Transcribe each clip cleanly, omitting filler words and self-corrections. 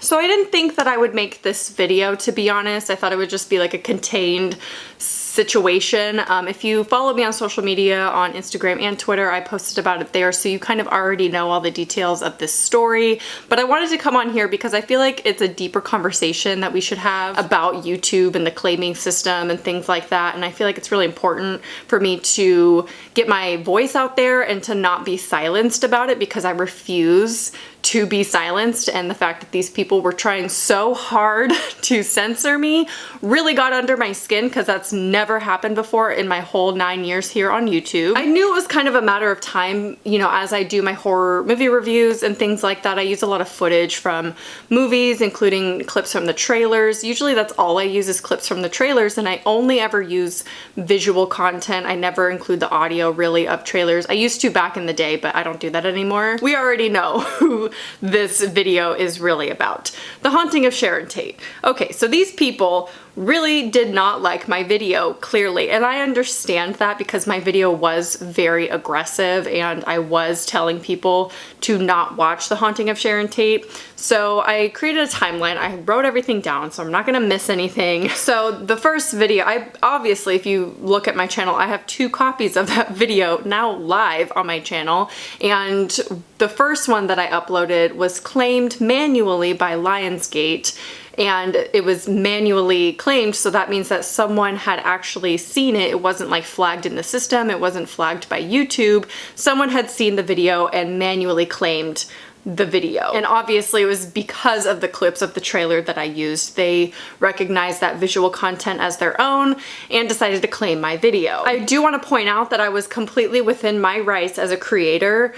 So I didn't think that I would make this video, to be honest. I thought it would just be like a contained situation. If you follow me on social media, on Instagram and Twitter, I posted about it there, so you kind of already know all the details of this story. But I wanted to come on here because I feel like it's a deeper conversation that we should have about YouTube and the claiming system and things like that. And I feel like it's really important for me to get my voice out there and to not be silenced about it, because I refuse to be silenced. And the fact that these people were trying so hard to censor me really got under my skin, because that's never happened before in my whole 9 years here on YouTube. I knew it was kind of a matter of time, you know, as I do my horror movie reviews and things like that. I use a lot of footage from movies, including clips from the trailers. Usually that's all I use, is clips from the trailers, and I only ever use visual content. I never include the audio really of trailers. I used to back in the day, but I don't do that anymore. We already know who this video is really about. The Haunting of Sharon Tate. Okay, so these people really did not like my video, clearly, and I understand that because my video was very aggressive and I was telling people to not watch The Haunting of Sharon Tate. So I created a timeline. I wrote everything down, so I'm not gonna miss anything. So the first video, obviously, if you look at my channel, I have 2 copies of that video now live on my channel, and the first one that I uploaded was claimed manually by Lionsgate. And it was manually claimed, so that means that someone had actually seen it. It wasn't like flagged in the system, it wasn't flagged by YouTube. Someone had seen the video and manually claimed the video. And obviously it was because of the clips of the trailer that I used. They recognized that visual content as their own and decided to claim my video. I do want to point out that I was completely within my rights as a creator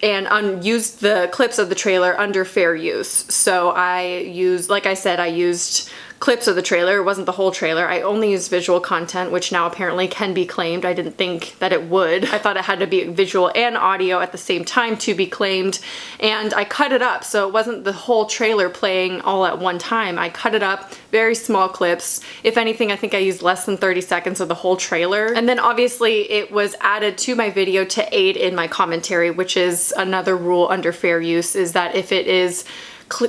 and used the clips of the trailer under fair use. So I used, like I said, I used clips of the trailer. It wasn't the whole trailer. I only used visual content, which now apparently can be claimed. I didn't think that it would. I thought it had to be visual and audio at the same time to be claimed, and I cut it up, so it wasn't the whole trailer playing all at one time. I cut it up, very small clips. If anything, I think I used less than 30 seconds of the whole trailer. And then obviously it was added to my video to aid in my commentary, which is another rule under fair use, is that if it is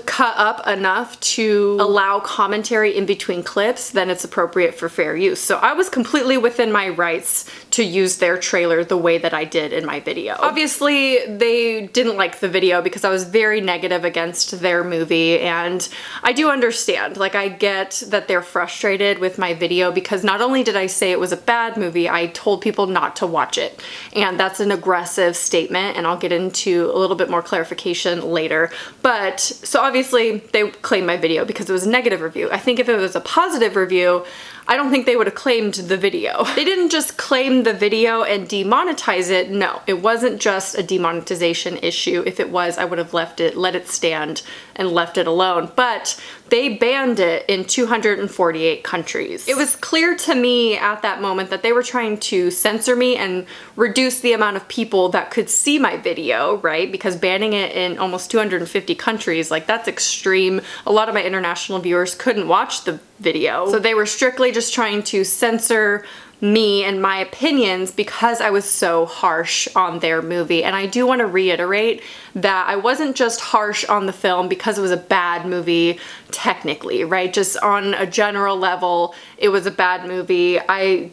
cut up enough to allow commentary in between clips, then it's appropriate for fair use. So I was completely within my rights to use their trailer the way that I did in my video. Obviously, they didn't like the video because I was very negative against their movie, and I do understand. Like, I get that they're frustrated with my video because not only did I say it was a bad movie, I told people not to watch it. And that's an aggressive statement, and I'll get into a little bit more clarification later. But so obviously they claimed my video because it was a negative review. I think if it was a positive review, I don't think they would have claimed the video. They didn't just claim the video and demonetize it. No, it wasn't just a demonetization issue. If it was, I would have let it stand and left it alone. But they banned it in 248 countries. It was clear to me at that moment that they were trying to censor me and reduce the amount of people that could see my video, right? Because banning it in almost 250 countries, like, that's extreme. A lot of my international viewers couldn't watch the video. So they were strictly just trying to censor me and my opinions because I was so harsh on their movie. And I do want to reiterate that I wasn't just harsh on the film because it was a bad movie technically, right? Just on a general level, it was a bad movie.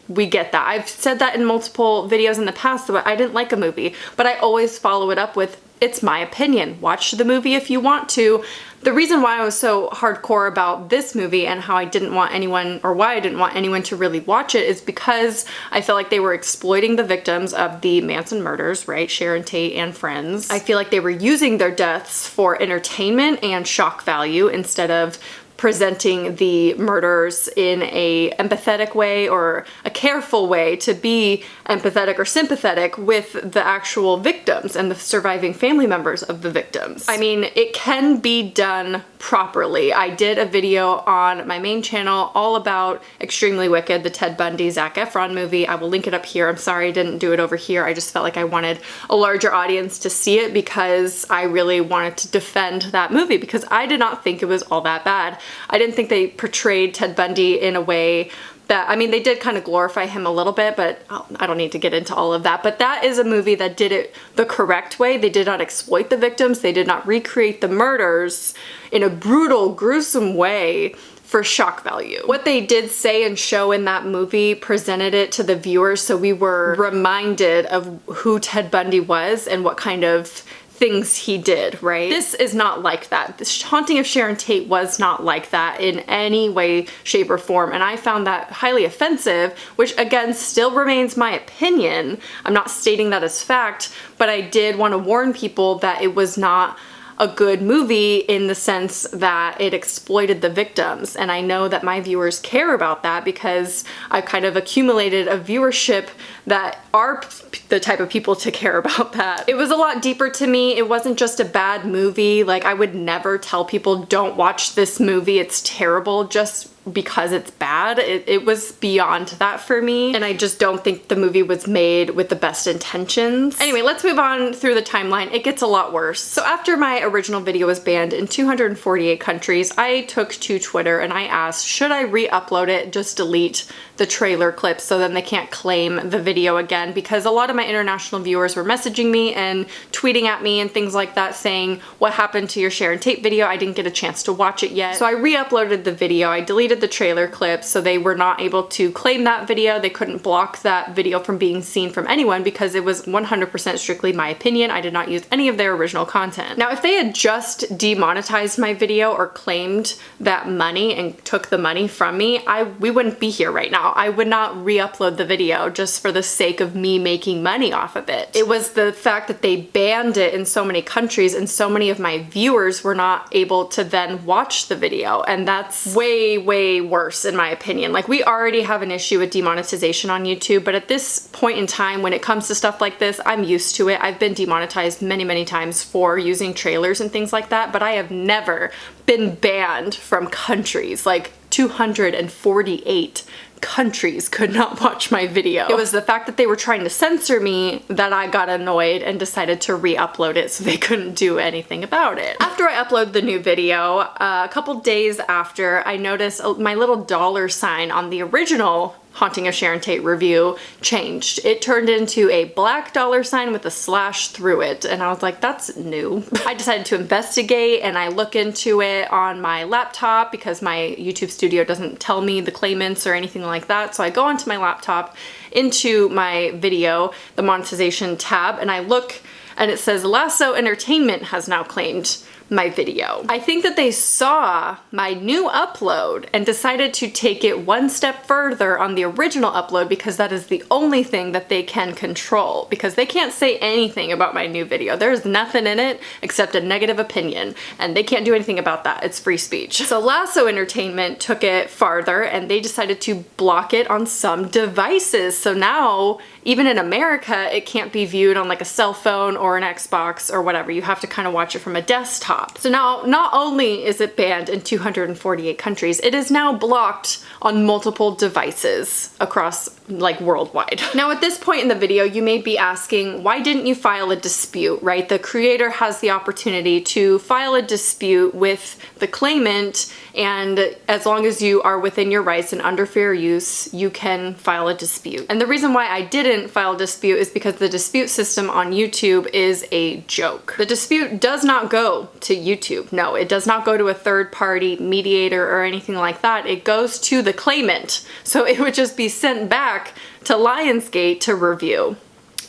We get that. I've said that in multiple videos in the past that I didn't like a movie, but I always follow it up with, it's my opinion. Watch the movie if you want to. The reason why I was so hardcore about this movie and how I didn't want anyone, or why I didn't want anyone to really watch it, is because I felt like they were exploiting the victims of the Manson murders, right? Sharon Tate and friends. I feel like they were using their deaths for entertainment and shock value instead of presenting the murders in a empathetic way or a careful way to be empathetic or sympathetic with the actual victims and the surviving family members of the victims. I mean, it can be done properly. I did a video on my main channel all about Extremely Wicked, the Ted Bundy Zac Efron movie. I will link it up here. I'm sorry I didn't do it over here. I just felt like I wanted a larger audience to see it because I really wanted to defend that movie, because I did not think it was all that bad. I didn't think they portrayed Ted Bundy in a way that, I mean, they did kind of glorify him a little bit, but I don't need to get into all of that. But that is a movie that did it the correct way. They did not exploit the victims. They did not recreate the murders in a brutal, gruesome way for shock value. What they did say and show in that movie presented it to the viewers, so we were reminded of who Ted Bundy was and what kind of things he did, right? This is not like that. The Haunting of Sharon Tate was not like that in any way, shape, or form, and I found that highly offensive, which again still remains my opinion. I'm not stating that as fact, but I did want to warn people that it was not a good movie in the sense that it exploited the victims. And I know that my viewers care about that because I've kind of accumulated a viewership that are the type of people to care about that. It was a lot deeper to me. It wasn't just a bad movie. Like, I would never tell people don't watch this movie, it's terrible, just because it's bad. It was beyond that for me, and I just don't think the movie was made with the best intentions. Anyway, let's move on through the timeline. It gets a lot worse. So after my original video was banned in 248 countries, I took to Twitter and I asked, should I re-upload it, just delete the trailer clips so then they can't claim the video again? Because a lot of my international viewers were messaging me and tweeting at me and things like that saying, what happened to your Sharon Tate video? I didn't get a chance to watch it yet. So I re-uploaded the video. I deleted the trailer clips so they were not able to claim that video. They couldn't block that video from being seen from anyone because it was 100% strictly my opinion. I did not use any of their original content. Now, if they had just demonetized my video or claimed that money and took the money from me, we wouldn't be here right now. I would not re-upload the video just for the sake of me making money off of it. It was the fact that they banned it in so many countries and so many of my viewers were not able to then watch the video, and that's way, way worse in my opinion. Like, we already have an issue with demonetization on YouTube, but at this point in time when it comes to stuff like this, I'm used to it. I've been demonetized many, many times for using trailers and things like that, but I have never been banned from countries. Like, 248 countries could not watch my video. It was the fact that they were trying to censor me that I got annoyed and decided to re-upload it so they couldn't do anything about it. After I uploaded the new video, a couple days after, I noticed my little dollar sign on the original Haunting of Sharon Tate review changed. It turned into a black dollar sign with a slash through it, and I was like, that's new. I decided to investigate and I look into it on my laptop because my YouTube studio doesn't tell me the claimants or anything like that. So I go onto my laptop, into my video, the monetization tab, and I look and it says Lasso Entertainment has now claimed my video. I think that they saw my new upload and decided to take it one step further on the original upload because that is the only thing that they can control, because they can't say anything about my new video. There's nothing in it except a negative opinion, and they can't do anything about that. It's free speech. So Lasso Entertainment took it farther and they decided to block it on some devices. So now, even in America, it can't be viewed on like a cell phone or an Xbox or whatever. You have to kind of watch it from a desktop. So now, not only is it banned in 248 countries, it is now blocked on multiple devices across, like, worldwide. Now, at this point in the video, you may be asking, why didn't you file a dispute, right? The creator has the opportunity to file a dispute with the claimant, and as long as you are within your rights and under fair use, you can file a dispute. And the reason why I didn't file a dispute is because the dispute system on YouTube is a joke. The dispute does not go to YouTube. No, it does not go to a third-party mediator or anything like that. It goes to the claimant. So it would just be sent back to Lionsgate to review.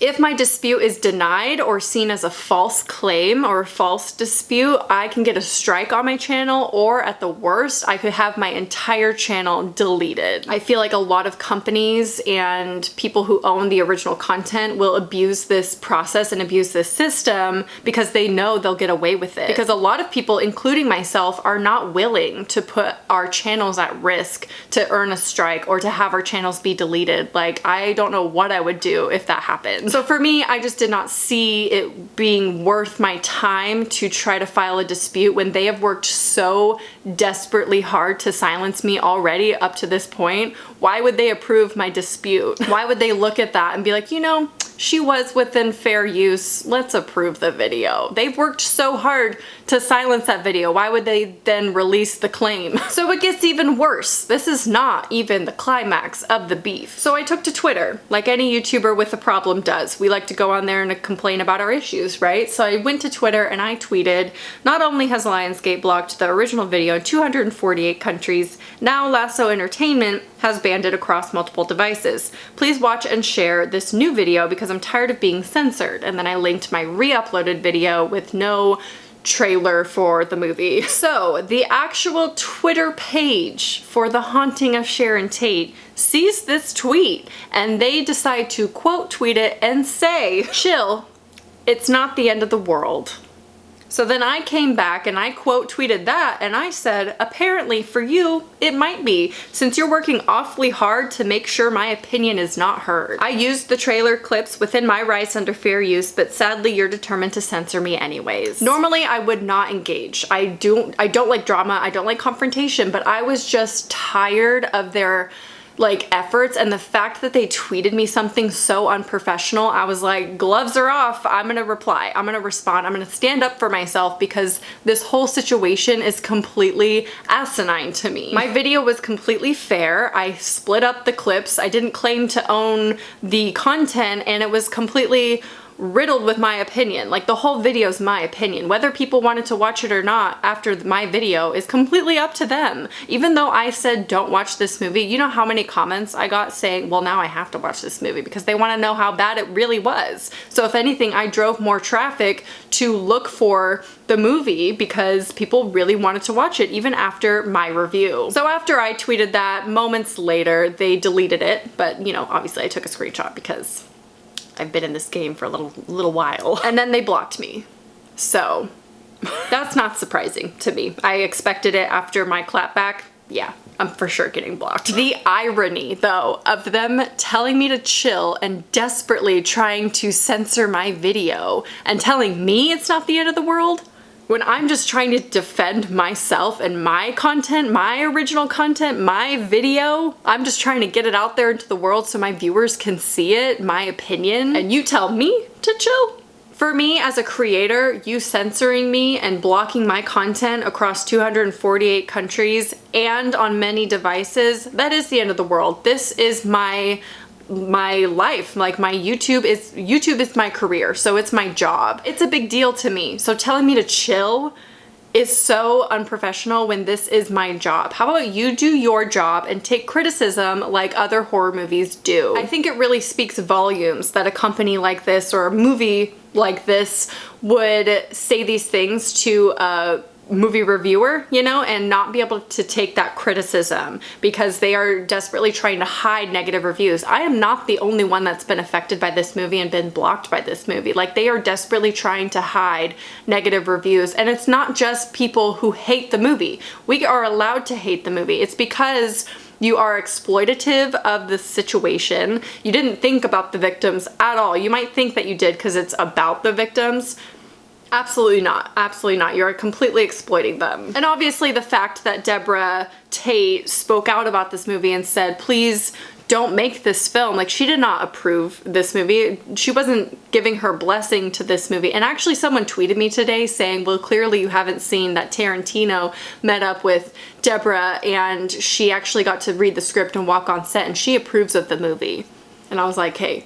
If my dispute is denied or seen as a false claim or a false dispute, I can get a strike on my channel, or at the worst, I could have my entire channel deleted. I feel like a lot of companies and people who own the original content will abuse this process and abuse this system because they know they'll get away with it. Because a lot of people, including myself, are not willing to put our channels at risk to earn a strike or to have our channels be deleted. Like, I don't know what I would do if that happened. So for me, I just did not see it being worth my time to try to file a dispute when they have worked so desperately hard to silence me already up to this point. Why would they approve my dispute? Why would they look at that and be like, you know, she was within fair use. Let's approve the video. They've worked so hard to silence that video. Why would they then release the claim? So it gets even worse. This is not even the climax of the beef. So I took to Twitter, like any YouTuber with a problem does. We like to go on there and complain about our issues, right? So I went to Twitter and I tweeted, not only has Lionsgate blocked the original video in 248 countries, now Lasso Entertainment has banned it across multiple devices. Please watch and share this new video because I'm tired of being censored. And then I linked my re-uploaded video with no trailer for the movie. So the actual Twitter page for The Haunting of Sharon Tate sees this tweet and they decide to quote tweet it and say, chill, it's not the end of the world. So then I came back and I quote tweeted that and I said, apparently for you, it might be, since you're working awfully hard to make sure my opinion is not heard. I used the trailer clips within my rights under fair use, but sadly you're determined to censor me anyways. Normally I would not engage. I don't like drama, I don't like confrontation, but I was just tired of their efforts, and the fact that they tweeted me something so unprofessional, I was like, gloves are off. I'm gonna reply, I'm gonna respond, I'm gonna stand up for myself because this whole situation is completely asinine to me. My video was completely fair. I split up the clips. I didn't claim to own the content, and it was completely riddled with my opinion. Like, the whole video is my opinion. Whether people wanted to watch it or not after my video is completely up to them. Even though I said don't watch this movie, you know how many comments I got saying, well, now I have to watch this movie because they want to know how bad it really was. So if anything, I drove more traffic to look for the movie because people really wanted to watch it even after my review. So after I tweeted that, moments later, they deleted it. But, you know, obviously I took a screenshot because I've been in this game for a little while. And then they blocked me. So that's not surprising to me. I expected it after my clapback. Yeah, I'm for sure getting blocked. The irony, though, of them telling me to chill and desperately trying to censor my video and telling me it's not the end of the world, when I'm just trying to defend myself and my content, my original content, my video. I'm just trying to get it out there into the world so my viewers can see it, my opinion, and you tell me to chill? For me as a creator, you censoring me and blocking my content across 248 countries and on many devices, that is the end of the world. This is my life. Like, my YouTube is my career, so it's my job. It's a big deal to me. So telling me to chill is so unprofessional when this is my job. How about you do your job and take criticism like other horror movies do? I think it really speaks volumes that a company like this or a movie like this would say these things to a movie reviewer, you know, and not be able to take that criticism because they are desperately trying to hide negative reviews. I am not the only one that's been affected by this movie and been blocked by this movie. Like, they are desperately trying to hide negative reviews, and it's not just people who hate the movie. We are allowed to hate the movie. It's because you are exploitative of the situation. You didn't think about the victims at all. You might think that you did because it's about the victims. Absolutely not. Absolutely not. You're completely exploiting them. And obviously the fact that Deborah Tate spoke out about this movie and said, please don't make this film. Like, she did not approve this movie. She wasn't giving her blessing to this movie. And actually someone tweeted me today saying, well, clearly you haven't seen that Tarantino met up with Deborah and she actually got to read the script and walk on set and she approves of the movie. And I was like, hey,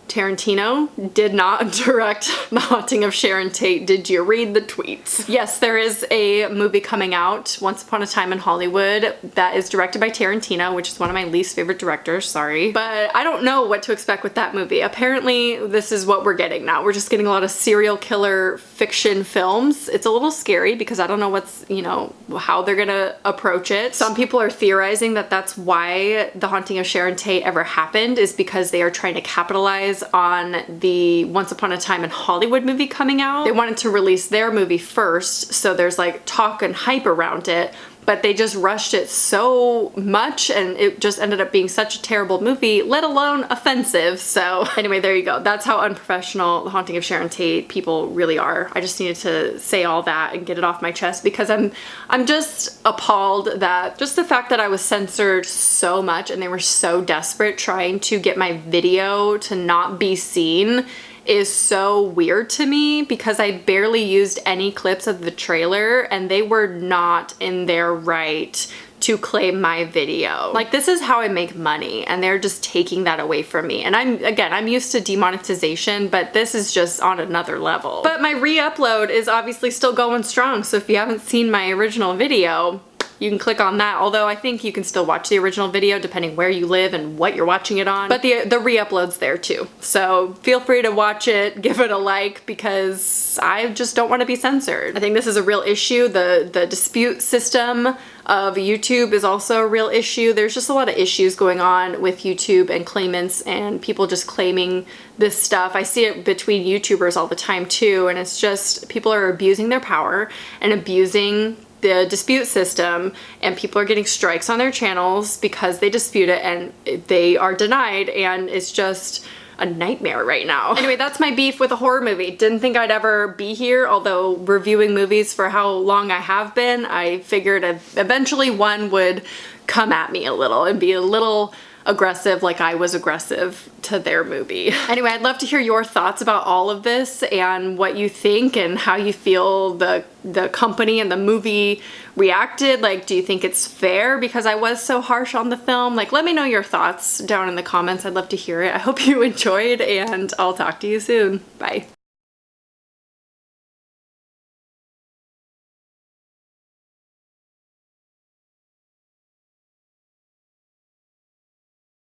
Tarantino did not direct The Haunting of Sharon Tate. Did you read the tweets? Yes, there is a movie coming out, Once Upon a Time in Hollywood, that is directed by Tarantino, which is one of my least favorite directors, sorry. But I don't know what to expect with that movie. Apparently, this is what we're getting now. We're just getting a lot of serial killer fiction films. It's a little scary because I don't know what's, you know, how they're gonna approach it. Some people are theorizing that that's why The Haunting of Sharon Tate ever happened, is because they are trying to capitalize on the Once Upon a Time in Hollywood movie coming out. They wanted to release their movie first, so there's like talk and hype around it, but they just rushed it so much and it just ended up being such a terrible movie, let alone offensive. So anyway, there you go. That's how unprofessional The Haunting of Sharon Tate people really are. I just needed to say all that and get it off my chest because I'm I'm just appalled that just the fact that I was censored so much and they were so desperate trying to get my video to not be seen is so weird to me, because I barely used any clips of the trailer and they were not in their right to claim my video. Like, this is how I make money and they're just taking that away from me. And I'm used to demonetization, but this is just on another level. But my re-upload is obviously still going strong, so if you haven't seen my original video, you can click on that, although I think you can still watch the original video depending where you live and what you're watching it on. But the re-upload's there too. So feel free to watch it, give it a like, because I just don't want to be censored. I think this is a real issue. The dispute system of YouTube is also a real issue. There's just a lot of issues going on with YouTube and claimants and people just claiming this stuff. I see it between YouTubers all the time too, and it's just people are abusing their power and abusing the dispute system, and people are getting strikes on their channels because they dispute it and they are denied, and it's just a nightmare right now. Anyway, that's my beef with a horror movie. Didn't think I'd ever be here, although reviewing movies for how long I have been, I figured eventually one would come at me a little and be a little aggressive like I was aggressive to their movie. Anyway, I'd love to hear your thoughts about all of this and what you think and how you feel the company and the movie reacted. Like, do you think it's fair because I was so harsh on the film? Like, let me know your thoughts down in the comments. I'd love to hear it. I hope you enjoyed, and I'll talk to you soon. Bye.